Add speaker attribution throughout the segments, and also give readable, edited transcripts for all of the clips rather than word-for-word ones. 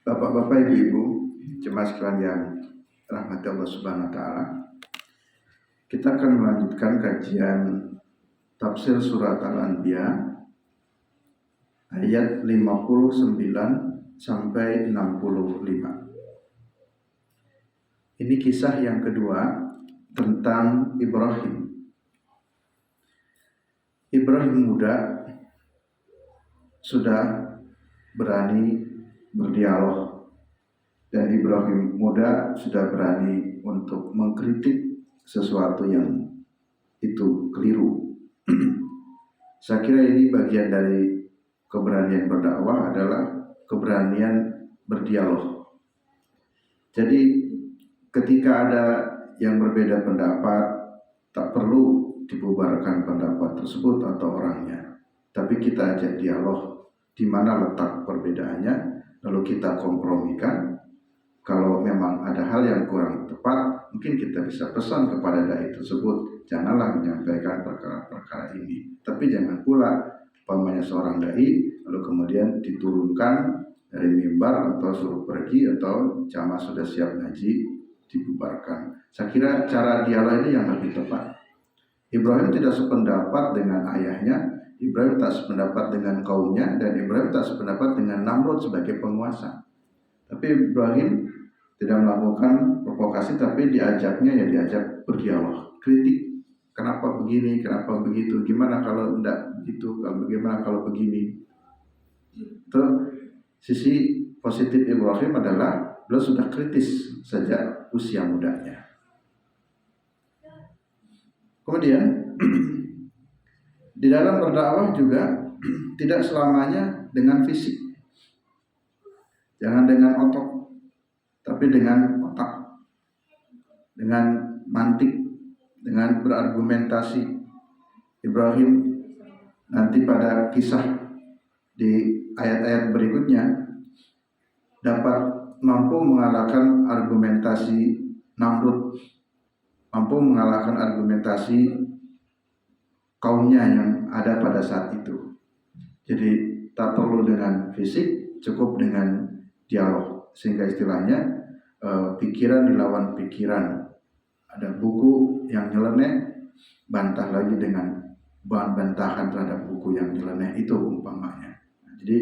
Speaker 1: Bapak-bapak, ibu-ibu, jemaat sekalian yang rahmati Allah Subhanahu wa taala. Kita akan melanjutkan kajian tafsir surat Al-Anbiya ayat 59 sampai 65. Ini kisah yang kedua tentang Ibrahim. Ibrahim muda sudah berani berdialog, dan Ibrahim muda sudah berani untuk mengkritik sesuatu yang itu keliru. Saya kira ini bagian dari keberanian berdakwah adalah keberanian berdialog. Jadi ketika ada yang berbeda pendapat, tak perlu dibubarkan pendapat tersebut atau orangnya, tapi kita ajak dialog di mana letak perbedaannya, lalu kita kompromikan. Kalau memang ada hal yang kurang tepat, mungkin kita bisa pesan kepada dai tersebut, janganlah menyampaikan perkara-perkara ini. Tapi jangan pula umpamanya seorang dai lalu kemudian diturunkan dari mimbar atau suruh pergi, atau jamaah sudah siap ngaji dibubarkan. Saya kira cara dialog ini yang lebih tepat. Ibrahim tidak sependapat dengan ayahnya, Ibrahim tak sependapat dengan kaumnya, dan Ibrahim tak sependapat dengan Namrud sebagai penguasa. Tapi Ibrahim tidak melakukan provokasi, tapi diajaknya diajak berdialog, kritik. Kenapa begini, kenapa begitu, gimana kalau tidak begitu, bagaimana kalau begini. Itu sisi positif Ibrahim adalah beliau sudah kritis sejak usia mudanya. Kemudian di dalam berdakwah juga tidak selamanya dengan fisik. Jangan dengan otot, tapi dengan otak, dengan mantik, dengan berargumentasi. Ibrahim nanti pada kisah di ayat-ayat berikutnya dapat mampu mengalahkan argumentasi Namrud, mampu mengalahkan argumentasi kaumnya yang ada pada saat itu. Jadi tak perlu dengan fisik, cukup dengan dialog, sehingga istilahnya pikiran dilawan pikiran. Ada buku yang nyeleneh, bantah lagi dengan bantahan terhadap buku yang nyeleneh itu umpamanya. Jadi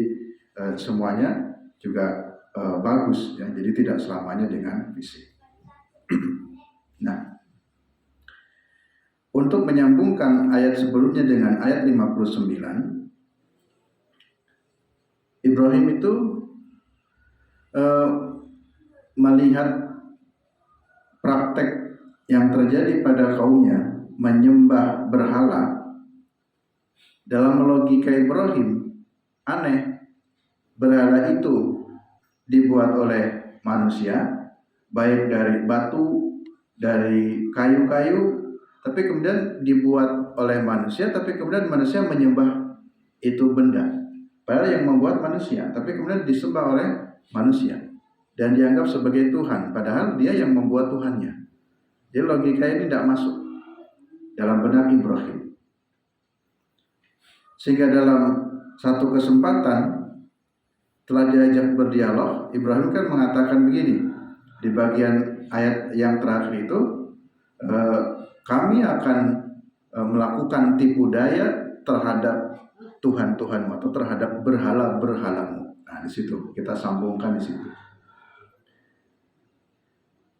Speaker 1: semuanya juga bagus ya. Jadi tidak selamanya dengan fisik. Nah, untuk menyambungkan ayat sebelumnya dengan ayat 59, Ibrahim itu melihat praktek yang terjadi pada kaumnya menyembah berhala. Dalam logika Ibrahim aneh, berhala itu dibuat oleh manusia, baik dari batu, dari kayu-kayu, tapi kemudian dibuat oleh manusia, tapi kemudian manusia menyembah itu benda. Padahal yang membuat manusia, tapi kemudian disembah oleh manusia dan dianggap sebagai Tuhan, padahal dia yang membuat Tuhannya. Jadi logika ini tidak masuk dalam benak Ibrahim. Sehingga dalam satu kesempatan telah diajak berdialog, Ibrahim kan mengatakan begini di bagian ayat yang terakhir itu, kami akan melakukan tipu daya terhadap Tuhan-Tuhanmu atau terhadap berhala-berhalamu. Nah, di situ kita sambungkan di situ.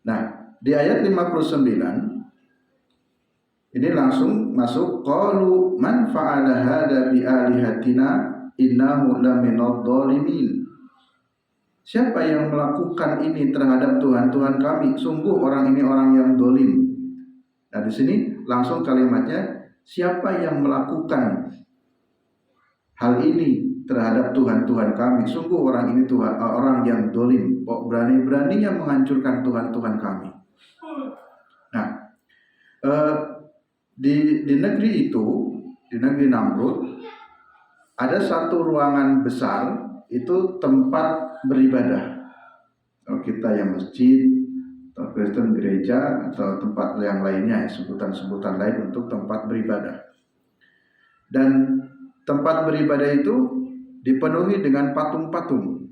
Speaker 1: Nah, di ayat 59 ini langsung masuk, qalu man fa'ala hada bi alihatina innahu laminadh dhalimin. Siapa yang melakukan ini terhadap Tuhan-Tuhan kami? Sungguh orang ini orang yang dolim. Nah, di sini langsung kalimatnya, siapa yang melakukan hal ini terhadap Tuhan-Tuhan kami? Sungguh orang ini Tuhan, orang yang dolim. Kok berani-beraninya menghancurkan Tuhan-Tuhan kami? Nah, di negeri itu, di negeri Namrud, ada satu ruangan besar, itu tempat beribadah. Kalau kita yang masjid, atau Kristen gereja, atau tempat yang lainnya, sebutan-sebutan lain untuk tempat beribadah. Dan tempat beribadah itu dipenuhi dengan patung-patung.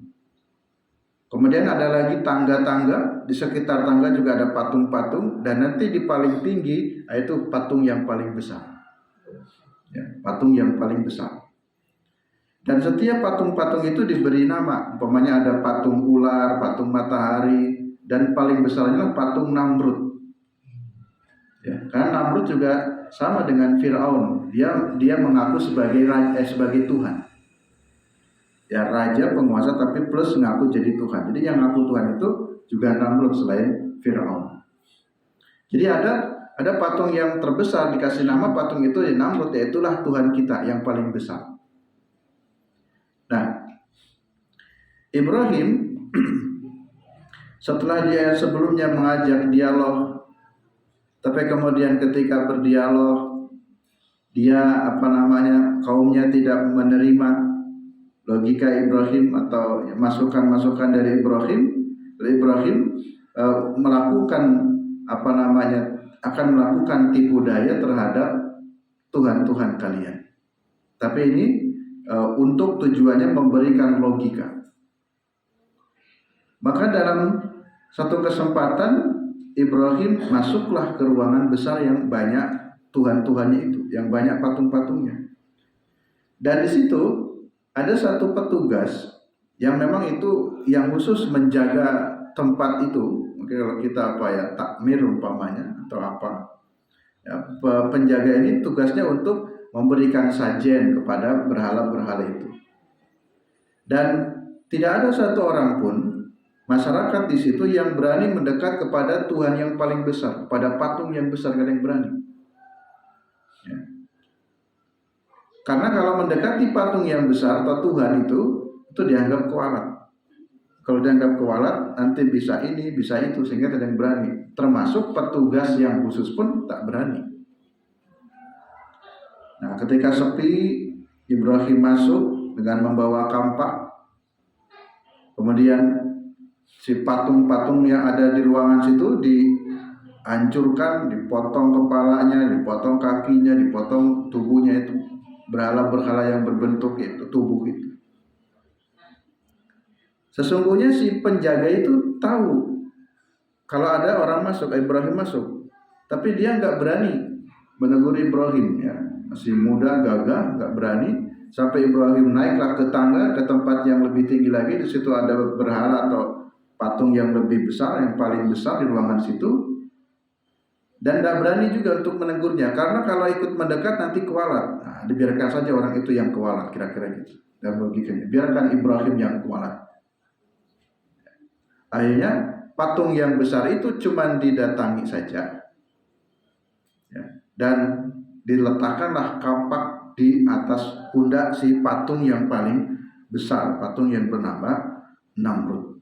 Speaker 1: Kemudian ada lagi tangga-tangga, di sekitar tangga juga ada patung-patung, dan nanti di paling tinggi yaitu patung yang paling besar. Ya, patung yang paling besar. Dan setiap patung-patung itu diberi nama. Umpamanya ada patung ular, patung matahari, dan paling besarnya adalah patung Namrud. Ya, karena Namrud juga sama dengan Firaun. Dia mengaku sebagai Tuhan. Ya, raja penguasa tapi plus ngaku jadi Tuhan. Jadi yang ngaku Tuhan itu juga Namrud selain Firaun. Jadi ada patung yang terbesar dikasih nama patung itu ya Namrud, yaitulah Tuhan kita yang paling besar. Nah, Ibrahim setelah dia sebelumnya mengajak dialog, tapi kemudian ketika berdialog dia kaumnya tidak menerima logika Ibrahim atau masukan-masukan dari Ibrahim. Melakukan akan melakukan tipu daya terhadap Tuhan-Tuhan kalian. Tapi ini untuk tujuannya memberikan logika. Maka dalam satu kesempatan Ibrahim masuklah ke ruangan besar yang banyak Tuhan-Tuhannya itu, yang banyak patung-patungnya. Dan di situ ada satu petugas yang memang itu yang khusus menjaga tempat itu. Mungkin kalau kita takmir umpamanya atau apa, ya, penjaga ini tugasnya untuk memberikan sajen kepada berhala-berhala itu. Dan tidak ada satu orang pun masyarakat di situ yang berani mendekat kepada Tuhan yang paling besar, kepada patung yang besar, gak ada yang berani. Ya. Karena kalau mendekati patung yang besar atau Tuhan itu dianggap kualat. Kalau dianggap kualat, nanti bisa ini, bisa itu, sehingga tidak ada yang berani. Termasuk petugas yang khusus pun tak berani. Nah, ketika sepi, Ibrahim masuk dengan membawa kampak. Kemudian si patung-patung yang ada di ruangan situ dihancurkan, dipotong kepalanya, dipotong kakinya, dipotong tubuhnya itu. Berhala-berhala yang berbentuk itu, tubuh itu. Sesungguhnya si penjaga itu tahu kalau ada orang masuk, Ibrahim masuk, tapi dia nggak berani menegur Ibrahim, ya, masih muda, gagah, nggak berani. Sampai Ibrahim naiklah ke tangga, ke tempat yang lebih tinggi lagi. Di situ ada berhala atau patung yang lebih besar, yang paling besar di ruangan situ. Dan tidak berani juga untuk menegurnya, karena kalau ikut mendekat nanti kualat. Nah, dibiarkan saja orang itu yang kualat, kira-kira gitu. Dan logikanya, biarkan Ibrahim yang kualat. Akhirnya patung yang besar itu cuma didatangi saja, ya, dan diletakkanlah kampak di atas pundak si patung yang paling besar, patung yang bernama Namrud.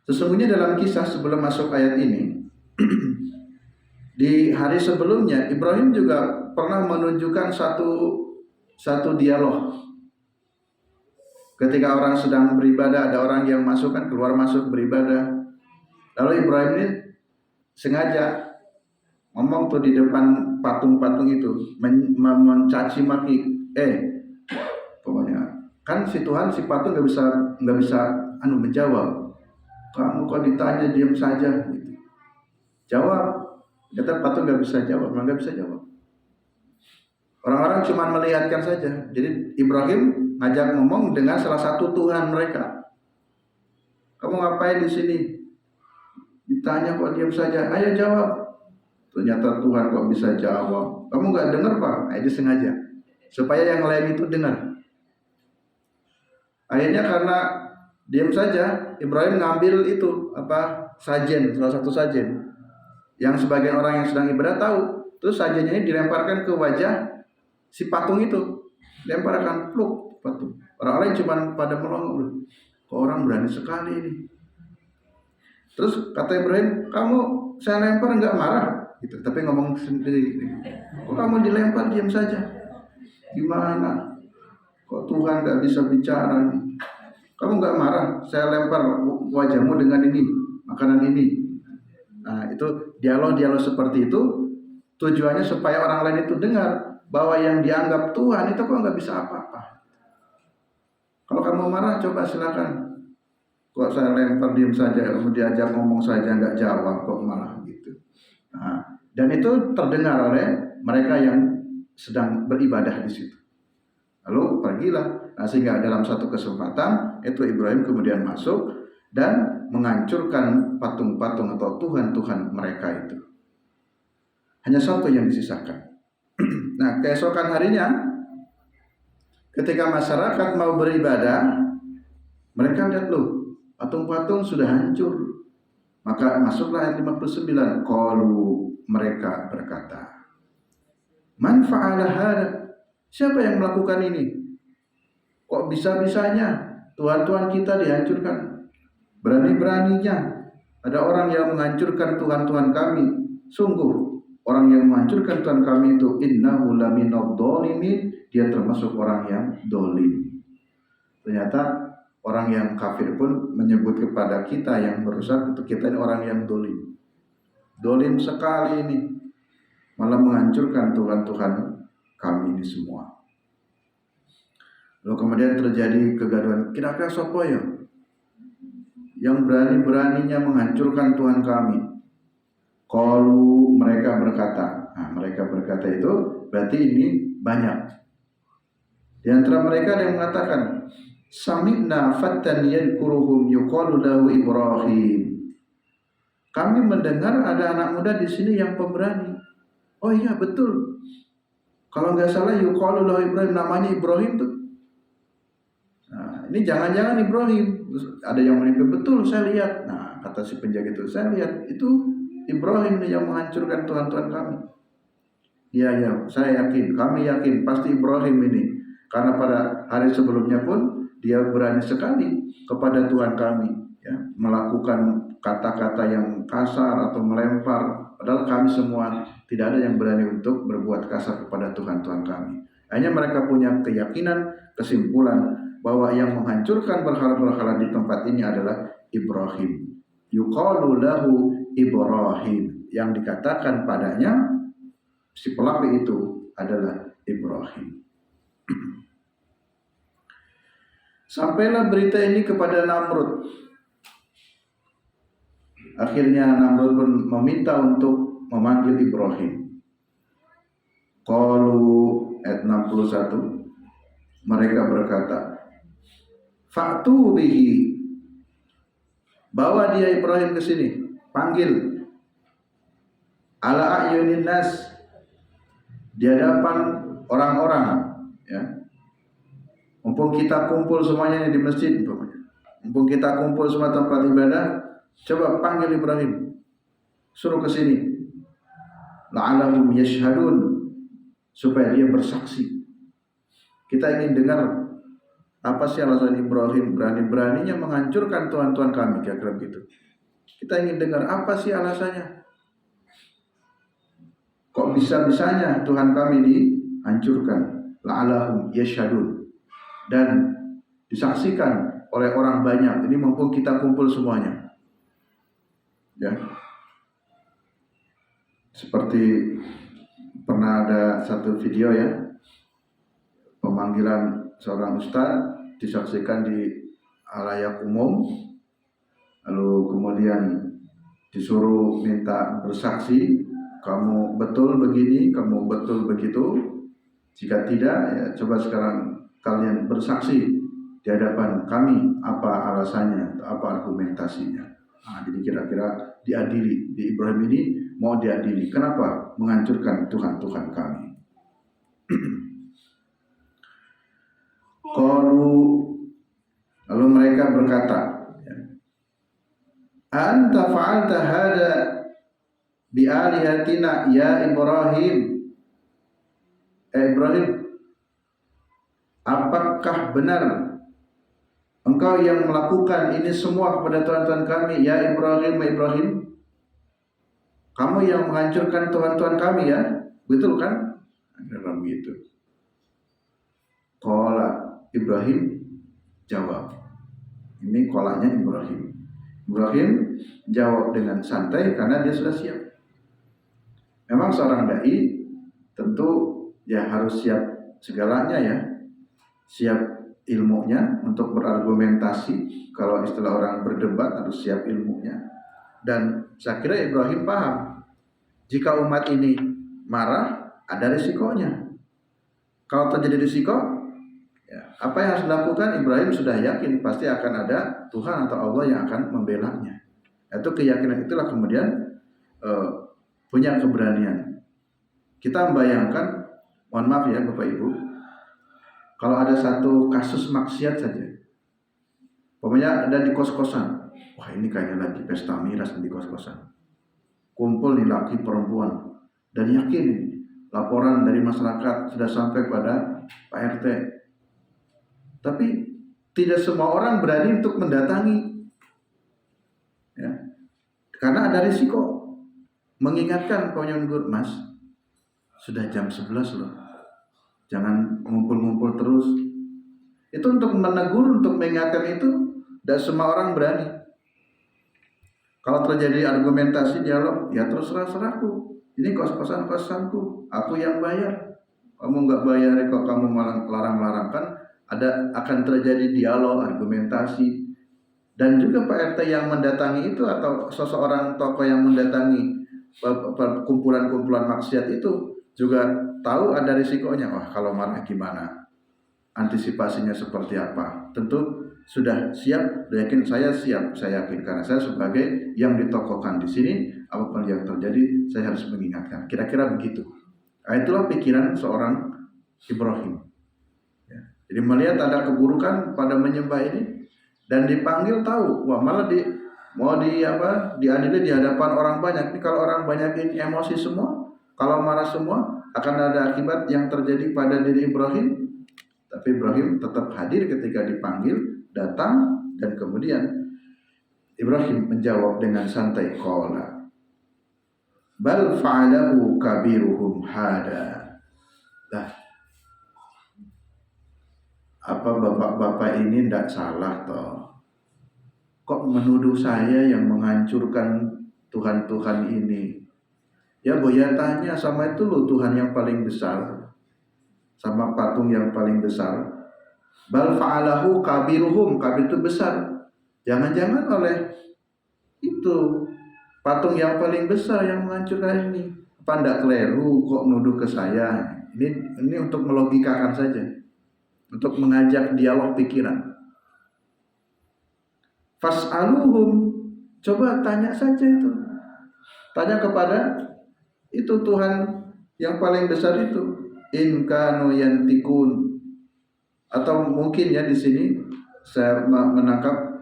Speaker 1: Sesungguhnya dalam kisah sebelum masuk ayat ini, di hari sebelumnya Ibrahim juga pernah menunjukkan satu dialog. Ketika orang sedang beribadah, ada orang yang masuk kan keluar masuk beribadah. Lalu Ibrahim ini sengaja ngomong tuh di depan patung-patung itu, mencaci maki. Pokoknya kan si Tuhan, si patung nggak bisa menjawab. Kamu kok ditanya diam saja gitu. Jawab. Kata patung nggak bisa jawab, nggak bisa jawab. Orang-orang cuma melihatkan saja. Jadi Ibrahim ngajak ngomong dengan salah satu Tuhan mereka. Kamu ngapain di sini? Ditanya kok diam saja. Ayo jawab. Ternyata Tuhan kok bisa jawab. Kamu nggak dengar Pak? Nah, itu sengaja supaya yang lain itu dengar. Akhirnya karena diam saja, Ibrahim ngambil itu sajen, salah satu sajen yang sebagian orang yang sedang ibadah tahu. Terus sajennya ini dilemparkan ke wajah si patung itu, lemparkan pluk patung. Orang lain cuma pada melongo, kok orang berani sekali ini. Terus kata Ibrahim, kamu saya lempar nggak marah? Gitu. Tapi ngomong sendiri, kok kamu dilempar diam saja? Gimana? Kok Tuhan nggak bisa bicara nih? Kamu nggak marah? Saya lempar wajahmu dengan ini, makanan ini. Nah, itu dialog-dialog seperti itu tujuannya supaya orang lain itu dengar bahwa yang dianggap Tuhan itu kok nggak bisa apa-apa. Kalau kamu marah, coba silakan. Kok saya lempar diam saja, kamu diajak ngomong saja nggak jawab, kok malah gitu. Nah, dan itu terdengar oleh mereka yang sedang beribadah di situ. Lalu pergilah. Nah, sehingga dalam satu kesempatan itu Ibrahim kemudian masuk dan menghancurkan patung-patung atau tuhan-tuhan mereka itu. Hanya satu yang disisakan. Nah, keesokan harinya ketika masyarakat mau beribadah, mereka lihat loh, patung-patung sudah hancur. Maka masuklah ayat 59. Qalu, mereka berkata, man fa'ala hada? Siapa yang melakukan ini? Kok bisa-bisanya Tuhan-Tuhan kita dihancurkan? Berani-beraninya ada orang yang menghancurkan Tuhan-Tuhan kami. Sungguh orang yang menghancurkan Tuhan kami itu innahu laminadh dhalimin, dia termasuk orang yang dolim. Ternyata orang yang kafir pun menyebut kepada kita yang merusak itu kita ini orang yang dolim. Dolim sekali ini, malah menghancurkan Tuhan-Tuhan kami ini semua. Lalu kemudian terjadi kegaduhan. Kira-kira siapa ya yang berani-beraninya menghancurkan Tuhan kami? Kalau mereka berkata, nah mereka berkata itu berarti ini banyak. Di antara mereka ada yang mengatakan, sami'na fattan yadhkuruhum yuqalu lahu Ibrahim. Kami mendengar ada anak muda di sini yang pemberani. Oh iya betul. Kalau nggak salah yuqalu lahu Ibrahim, namanya Ibrahim tuh. Nah, ini jangan-jangan Ibrahim. Terus ada yang mimpi, betul saya lihat. Nah, kata si penjaga itu, saya lihat itu Ibrahim yang menghancurkan Tuhan-Tuhan kami. Iya, saya yakin, kami yakin pasti Ibrahim ini. Karena pada hari sebelumnya pun dia berani sekali kepada Tuhan kami, ya, melakukan kata-kata yang kasar atau melempar. Padahal kami semua tidak ada yang berani untuk berbuat kasar kepada Tuhan-Tuhan kami. Hanya mereka punya keyakinan, kesimpulan bahwa yang menghancurkan berhala-berhala di tempat ini adalah Ibrahim. Yuqalu lahu Ibrahim, yang dikatakan padanya si pelaku itu adalah Ibrahim. Sampailah berita ini kepada Namrud. Akhirnya Namrud pun meminta untuk memanggil Ibrahim. Qalu ayat 61, mereka berkata, fa'tu bihi, bawa dia Ibrahim ke sini, panggil. Ala ayunin nas, di hadapan orang-orang, ya. Mumpung kita kumpul semuanya di masjid, mumpung kita kumpul semua tempat ibadah, coba panggil Ibrahim, suruh ke sini. La'allahum yashhadun, supaya dia bersaksi. Kita ingin dengar apa sih alasan Ibrahim berani-beraninya menghancurkan Tuhan-Tuhan kami, kira-kira begitu. Kita ingin dengar apa sih alasannya. Kok bisa-bisanya Tuhan kami dihancurkan? La'allahum yashhadun, dan disaksikan oleh orang banyak. Ini mumpung kita kumpul semuanya, ya. Seperti pernah ada satu video, ya, pemanggilan seorang ustaz disaksikan di halayak umum, lalu kemudian disuruh minta bersaksi, kamu betul begini, kamu betul begitu. Jika tidak, ya coba sekarang kalian bersaksi di hadapan kami, apa alasannya, apa argumentasinya. Nah, jadi kira-kira diadili, di Ibrahim ini mau diadili, kenapa menghancurkan Tuhan-Tuhan kami. Qalu, lalu mereka berkata, anta fa'alta hada bi alihatina ya Ibrahim. Ibrahim, apakah benar engkau yang melakukan ini semua kepada Tuhan-Tuhan kami, ya Ibrahim, Ibrahim? Kamu yang menghancurkan Tuhan-Tuhan kami, ya? Betul kan? Dalam gitu. Qala, Ibrahim jawab. Ini kolanya Ibrahim. Ibrahim jawab dengan santai karena dia sudah siap. Memang seorang dai tentu ya harus siap segalanya, ya. Siap ilmunya untuk berargumentasi. Kalau istilah orang berdebat harus siap ilmunya. Dan saya kira Ibrahim paham, jika umat ini marah ada risikonya. Kalau terjadi risiko, ya, apa yang harus dilakukan? Ibrahim sudah yakin pasti akan ada Tuhan atau Allah yang akan membelanya. Itu keyakinan itulah kemudian punya keberanian. Kita membayangkan, mohon maaf ya Bapak Ibu, kalau ada satu kasus maksiat saja, pokoknya ada di kos-kosan, wah ini kayaknya lagi pesta miras di kos-kosan, kumpul nih laki perempuan, dan yakin laporan dari masyarakat sudah sampai pada Pak RT, tapi tidak semua orang berani untuk mendatangi, ya, karena ada risiko. Mengingatkan Ponyon Gur, Mas, sudah jam 11 loh, jangan ngumpul-ngumpul terus. Itu untuk menegur, untuk mengingatkan itu, tidak semua orang berani. Kalau terjadi argumentasi dialog, ya terus serahku, ini kos-kosanku, aku yang bayar, kamu nggak bayar kok kamu malah larang-larang. Kan akan terjadi dialog, argumentasi. Dan juga Pak RT yang mendatangi itu atau seseorang tokoh yang mendatangi kumpulan-kumpulan maksiat itu juga tahu ada risikonya. Wah, kalau marah gimana? Antisipasinya seperti apa? Tentu sudah siap, yakin saya siap, saya yakin karena saya sebagai yang ditokohkan di sini, apapun yang terjadi saya harus mengingatkan. Kira-kira begitu. Nah, itulah pikiran seorang Ibrahim. Ya. Jadi melihat ada keburukan pada menyembah ini dan dipanggil tahu, wah malah diadili di hadapan orang banyak. Ini kalau orang banyak ini emosi semua, kalau marah semua, akan ada akibat yang terjadi pada diri Ibrahim. Tapi Ibrahim tetap hadir ketika dipanggil, datang, dan kemudian Ibrahim menjawab dengan santai, qala bal fa'alahu kabiruhum hada. Lah, apa bapak-bapak ini tidak salah toh? Kok menuduh saya yang menghancurkan Tuhan-Tuhan ini? Ya Boya tanya sama itu loh, Tuhan yang paling besar, sama patung yang paling besar. Bal fa'alahu kabiruhum, kabir itu besar. Jangan-jangan oleh itu patung yang paling besar yang menghancurkan ini. Apa ndak keliru kok nuduh ke saya? Ini untuk melogikakan saja, untuk mengajak dialog pikiran. Fas'aluhum, coba tanya saja itu. Tanya kepada itu Tuhan yang paling besar itu. In kanu yantikun. Atau mungkin ya di sini saya menangkap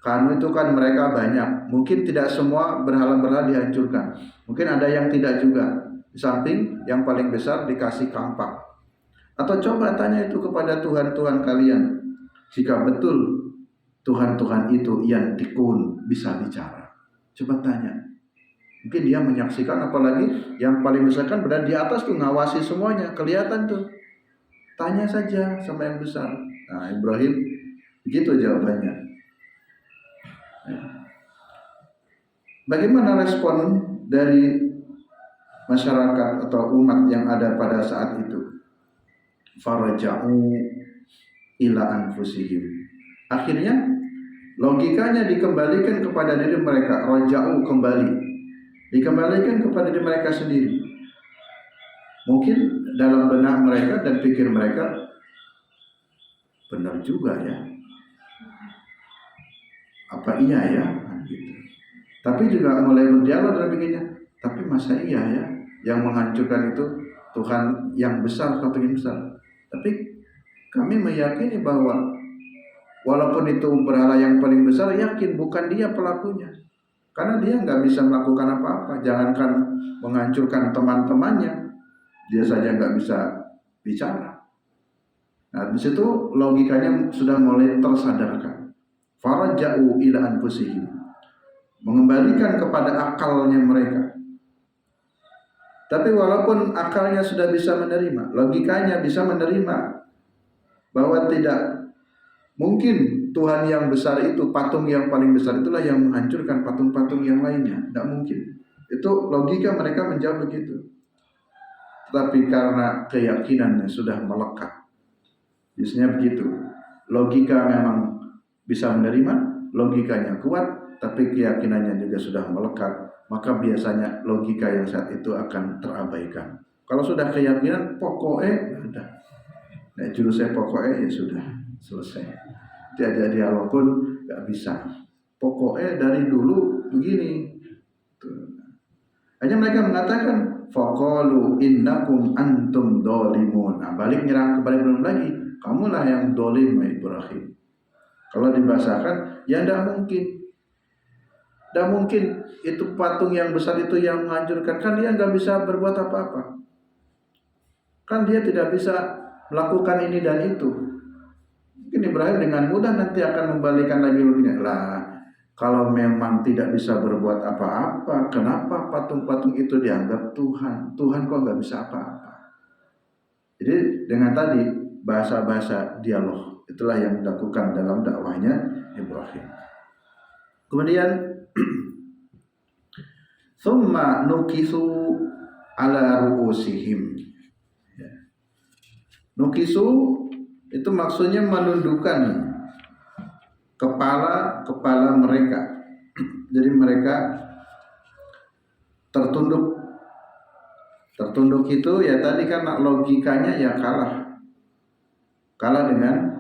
Speaker 1: kanu itu kan mereka banyak. Mungkin tidak semua berhala-berhala dihancurkan. Mungkin ada yang tidak juga. Di samping yang paling besar dikasih kampak. Atau coba tanya itu kepada Tuhan-Tuhan kalian. Jika betul Tuhan-Tuhan itu yang tikun bisa bicara, coba tanya. Mungkin dia menyaksikan, apalagi yang paling besar kan berada di atas tuh, ngawasi semuanya, kelihatan tuh. Tanya saja sama yang besar. Nah, Ibrahim begitu jawabannya. Bagaimana respon dari masyarakat atau umat yang ada pada saat itu? Faraja'u ila anfusihim. Akhirnya logikanya dikembalikan kepada diri mereka, raja'u kembali, dikembalikan kepada diri mereka sendiri. Mungkin dalam benak mereka dan pikir mereka, benar juga ya, apa iya ya, gitu. Tapi juga mulai berdialog dalam pikirnya, tapi masa iya ya yang menghancurkan itu Tuhan yang besar atau yang besar. Tapi kami meyakini bahwa walaupun itu berhala yang paling besar, yakin bukan dia pelakunya. Karena dia nggak bisa melakukan apa-apa. Jangankan menghancurkan teman-temannya, dia saja nggak bisa bicara. Nah, di situ logikanya sudah mulai tersadarkan. Faraja'u ila anfusihim, mengembalikan kepada akalnya mereka. Tapi walaupun akalnya sudah bisa menerima, logikanya bisa menerima bahwa tidak mungkin Tuhan yang besar itu, patung yang paling besar itulah yang menghancurkan patung-patung yang lainnya. Tidak mungkin. Itu logika mereka menjawab begitu. Tetapi karena keyakinannya sudah melekat, biasanya begitu. logika memang bisa menerima, logikanya kuat, tapi keyakinannya juga sudah melekat, maka biasanya logika yang saat itu akan terabaikan. Kalau sudah keyakinan, pokoknya udah. Nah, jurusnya pokoknya ya sudah selesai. Diajak dialog pun nggak bisa. Pokoknya dari dulu begini. Hanya mereka mengatakan faqalu innakum antum dolimun. Nah, balik nyerang kepada Ibrahim lagi. Kamulah yang dolim, Ibrahim. Kalau dibahasakan, ya tidak mungkin. Tidak mungkin itu patung yang besar itu yang menghancurkan. Kan dia nggak bisa berbuat apa-apa. Kan dia tidak bisa melakukan ini dan itu. Mungkin Ibrahim dengan mudah nanti akan membalikan lagi logikanya. Lah, kalau memang tidak bisa berbuat apa-apa, kenapa patung-patung itu dianggap Tuhan? Tuhan kok nggak bisa apa-apa? Jadi dengan tadi bahasa-bahasa dialog itulah yang dilakukan dalam dakwahnya Ibrahim. Kemudian thumma nukisu ala ru'usihim. Nukisu itu maksudnya menundukkan kepala mereka. Jadi mereka tertunduk. Tertunduk itu ya tadi kan logikanya ya kalah dengan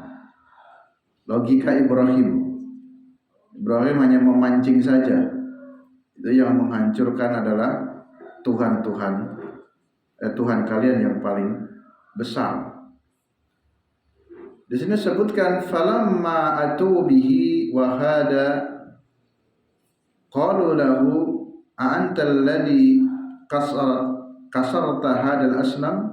Speaker 1: logika Ibrahim. Ibrahim hanya memancing saja. Itu yang menghancurkan adalah Tuhan kalian yang paling besar. Di sini sebutkan falamma atu bihi wa hada qalu lahu a antal ladzi kasarta hadal asnam.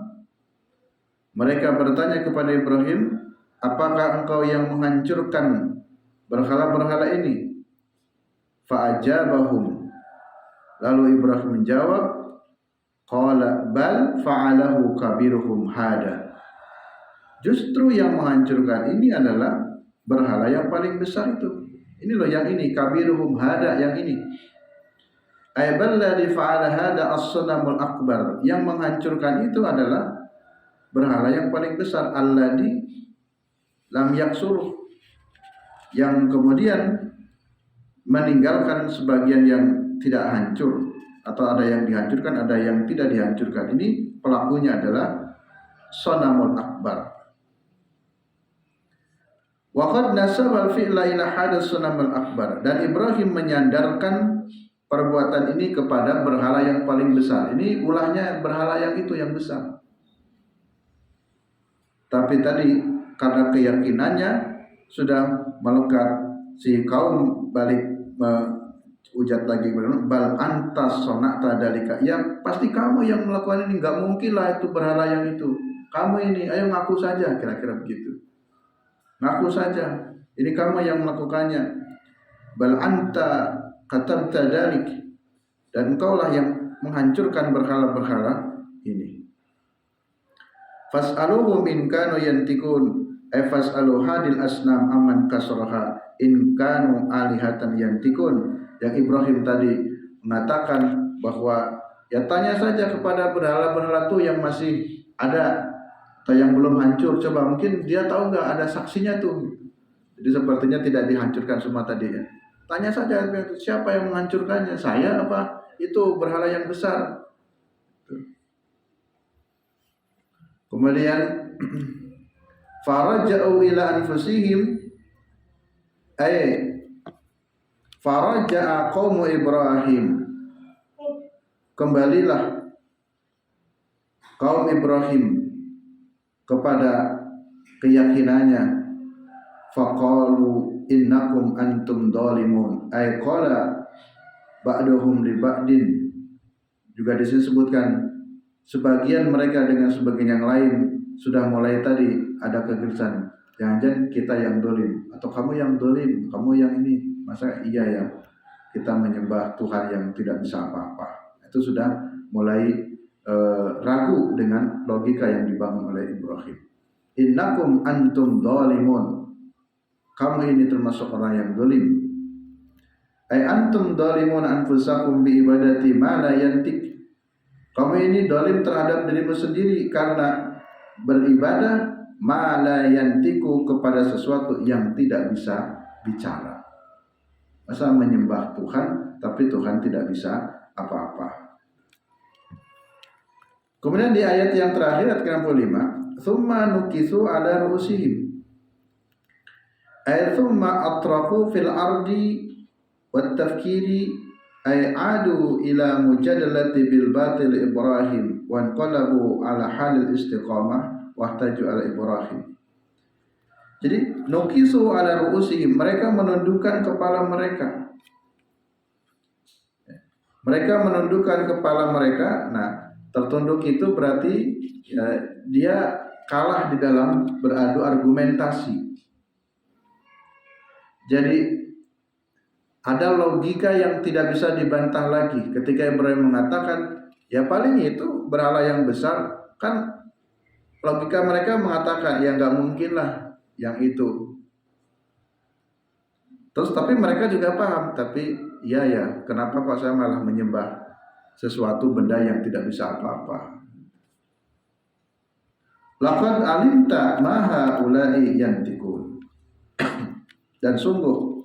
Speaker 1: Mereka bertanya kepada Ibrahim, apakah engkau yang menghancurkan berhala-berhala ini? Fa'ajabahum. Lalu Ibrahim menjawab, qala bal fa'alahu kabiruhum hada. Justru yang menghancurkan ini adalah berhala yang paling besar itu. Ini loh yang ini, kabiruhum hada yang ini. Aiballadhi fa'ala hada as-sanamul akbar. Yang menghancurkan itu adalah berhala yang paling besar, alladhi lam yaksuruh. Yang kemudian meninggalkan sebagian yang tidak hancur, atau ada yang dihancurkan, ada yang tidak dihancurkan. Ini pelakunya adalah sanamul akbar. Waqad nasabal fi'la ila hadas sunamul akbar. Dan Ibrahim menyandarkan perbuatan ini kepada berhala yang paling besar. Ini ulahnya berhala yang itu yang besar. Tapi tadi karena keyakinannya sudah melekat, si kaum balik ujat lagi, bal antas sonata dalika. Ya pasti kamu yang melakukan ini, nggak mungkin lah itu berhala yang itu. Kamu ini, ayo ngaku saja, kira-kira begitu. Ngaku saja, ini kamu yang melakukannya. Bal anta katabta dalik, dan engkaulah yang menghancurkan berhala-berhala ini. Fas'aluhum in kanu yantikun, fas'alu hadil asnam aman kasraha in kanu alihatan yantikun. Yang Ibrahim tadi mengatakan bahwa ya tanya saja kepada berhala-berhala itu yang masih ada atau yang belum hancur, coba mungkin dia tahu nggak ada saksinya tuh. Jadi sepertinya tidak dihancurkan semua tadi ya. Tanya saja siapa yang menghancurkannya, saya apa itu berhala yang besar. Kemudian faraja'u ila anfusihim faraja'a qaumu Ibrahim. Kembalilah kaum Ibrahim kepada keyakinannya. Faqalu innakum antum dhalimun. Ay qala ba'duhum li ba'din. Juga disebutkan sebagian mereka dengan sebagian yang lain sudah mulai tadi ada kegelisahan. Jangan-jangan kita yang dolim, atau kamu yang dolim, kamu yang ini. Masa iya ya kita menyembah Tuhan yang tidak bisa apa-apa. Itu sudah mulai ragu dengan logika yang dibangun oleh Ibrahim. Innakum antum dhalimun. Kamu ini termasuk orang yang dolim. Ay antum dhalimun anfusakum bi ibadati ma la yantik. Kamu ini dolim terhadap dirimu sendiri karena beribadah ma la yantiku, kepada sesuatu yang tidak bisa bicara. Masa menyembah Tuhan tapi Tuhan tidak bisa apa-apa. Kemudian di ayat yang terakhir, ayat ke-65, thumma nukisu ala ru'usihim, ay thumma atraku fil ardi wat tafkiri, ay adu ila mujadalati bil batil Ibrahim wa anqalabu ala halil istiqamah wahtaju ala Ibrahim. Jadi nukisu ala ru'usihim, mereka menundukkan kepala mereka. Mereka menundukkan kepala mereka. Nah, tertunduk itu berarti dia kalah di dalam beradu argumentasi. Jadi ada logika yang tidak bisa dibantah lagi. Ketika Ibrahim mengatakan, ya paling itu berhala yang besar, kan logika mereka mengatakan, ya nggak mungkin lah yang itu. Terus tapi mereka juga paham, tapi ya kenapa kok saya malah menyembah sesuatu benda yang tidak bisa apa-apa. Laqad alimta ma haula'i yantikun. Dan sungguh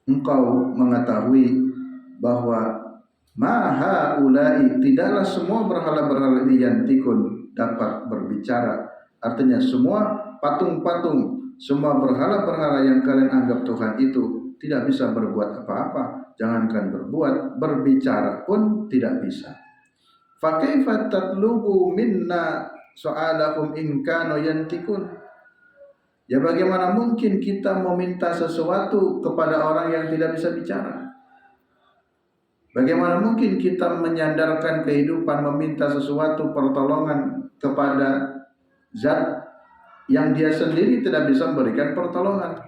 Speaker 1: engkau mengetahui bahwa ma haula'i, tidaklah semua berhala-berhala ini yantikun dapat berbicara. Artinya semua patung-patung, semua berhala-berhala yang kalian anggap Tuhan itu tidak bisa berbuat apa-apa. Jangankan berbuat, berbicara pun tidak bisa. Fa kaifa tatlubu minna so'alahum in kanu yantikun. Ya bagaimana mungkin kita meminta sesuatu kepada orang yang tidak bisa bicara? Bagaimana mungkin kita menyandarkan kehidupan meminta sesuatu pertolongan kepada zat yang dia sendiri tidak bisa memberikan pertolongan?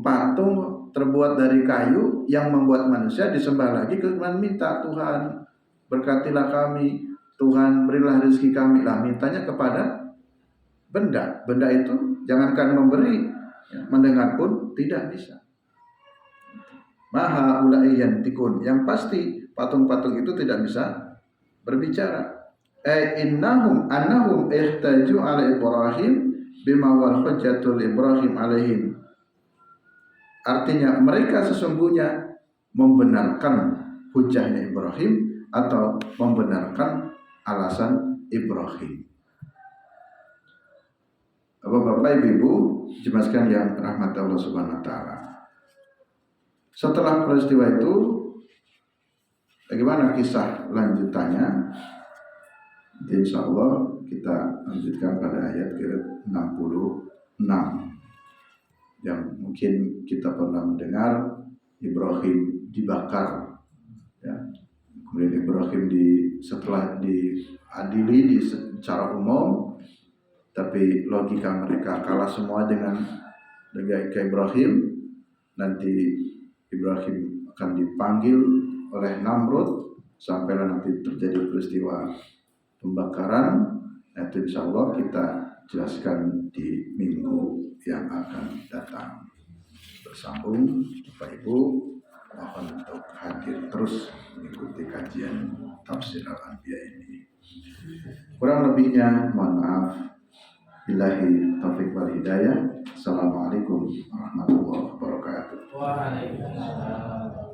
Speaker 1: Patung terbuat dari kayu yang membuat manusia disembah lagi, kemudian minta, Tuhan berkatilah kami, Tuhan berilah rezeki kami. Lah mintanya kepada benda. Benda itu jangankan memberi, mendengar pun tidak bisa. Maha ulai yantikun, yang pasti patung-patung itu tidak bisa berbicara. Annahum ihtaju ala Ibrahim bima wal hujjatul Ibrahim alaihim. Artinya mereka sesungguhnya membenarkan hujahnya Ibrahim atau membenarkan alasan Ibrahim. Bapak Ibu jelaskan yang rahmat Allah Subhanahu wa taala. Setelah peristiwa itu, bagaimana kisah lanjutannya? Insya Allah kita lanjutkan pada ayat ke-66 yang mungkin kita pernah mendengar Ibrahim dibakar. Ya. Kemudian Ibrahim setelah diadili secara umum, tapi logika mereka kalah semua dengan Ibrahim. Nanti Ibrahim akan dipanggil oleh Namrud sampailah nanti terjadi peristiwa pembakaran. Nanti insya Allah kita jelaskan di minggu yang akan datang. Bersambung Bapak Ibu, mohon untuk hadir terus mengikuti kajian tafsir Al-Anbiya ini. Kurang lebihnya mohon maaf. Billahi taufiq wal hidayah. Assalamualaikum warahmatullahi wabarakatuh. Waalaikumsalam.